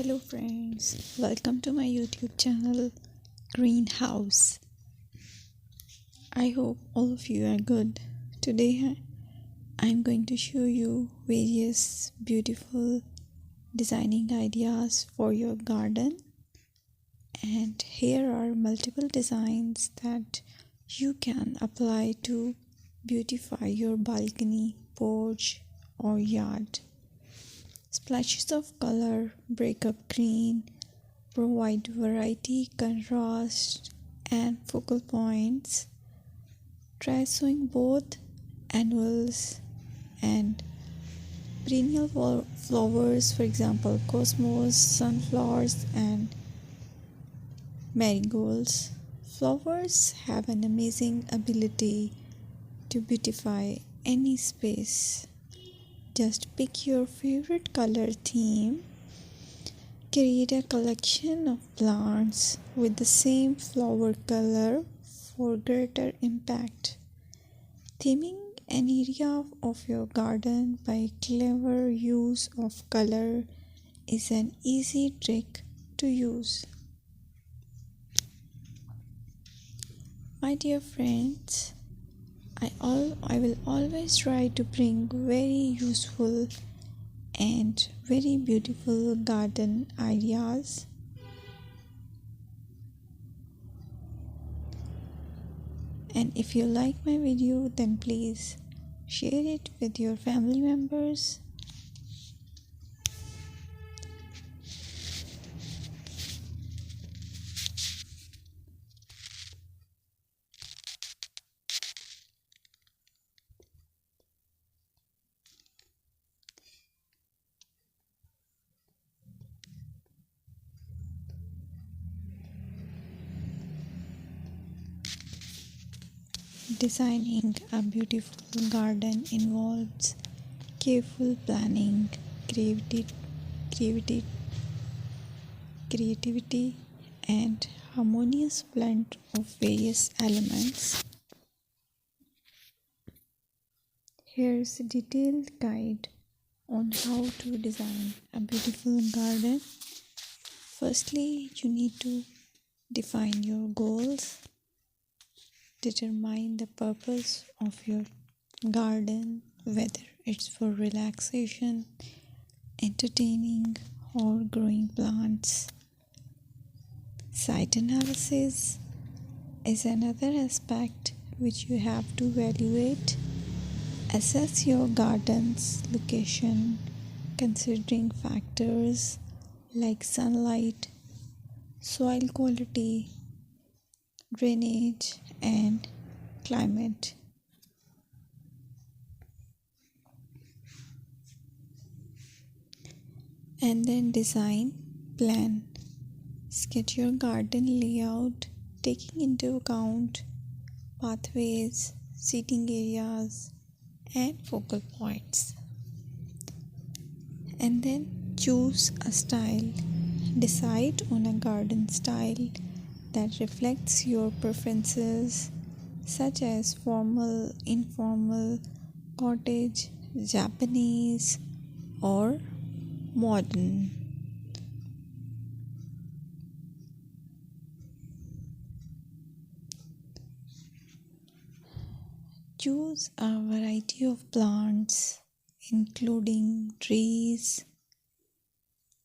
Hello friends, welcome to my YouTube channel Greenhouse. I hope all of you are good. Today I'm going to show you various beautiful designing ideas for your garden, and here are multiple designs that you can apply to beautify your balcony, porch or yard. Splashes of color break up green, provide variety, contrast, and focal points. Try sowing both annuals and perennial flowers, for example, cosmos, sunflowers, and marigolds. Flowers have an amazing ability to beautify any space. Just pick your favorite color theme. Create a collection of plants with the same flower color for greater impact. Theming an area of your garden by clever use of color is an easy trick to use. My dear friends, I will always try to bring very useful and very beautiful garden ideas. And if you like my video, then please share it with your family members. Designing a beautiful garden involves careful planning, creativity, and harmonious blend of various elements. Here's a detailed guide on how to design a beautiful garden. Firstly, you need to define your goals. Determine the purpose of your garden, whether it's for relaxation, entertaining, or growing plants. Site analysis is another aspect which you have to evaluate. Assess your garden's location, considering factors like sunlight, soil quality, drainage, and climate. And then design plan. Sketch your garden layout, taking into account pathways, seating areas, and focal points. And then choose a style. Decide on a garden style that reflects your preferences, such as formal, informal, cottage, Japanese, or modern. Choose a variety of plants, including trees,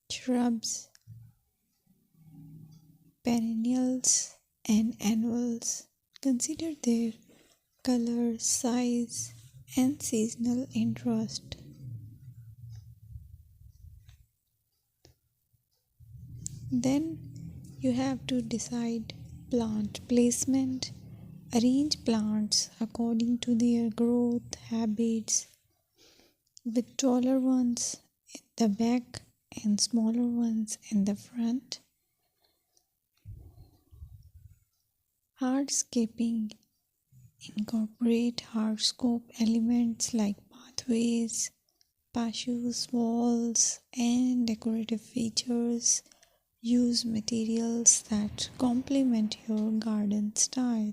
shrubs, perennials, and annuals. Consider their color, size, and seasonal interest. Then you have to decide plant placement. Arrange plants according to their growth habits, with taller ones in the back and smaller ones in the front. Hardscaping. Incorporate hardscape elements like pathways, patios, walls, and decorative features. Use materials that complement your garden style.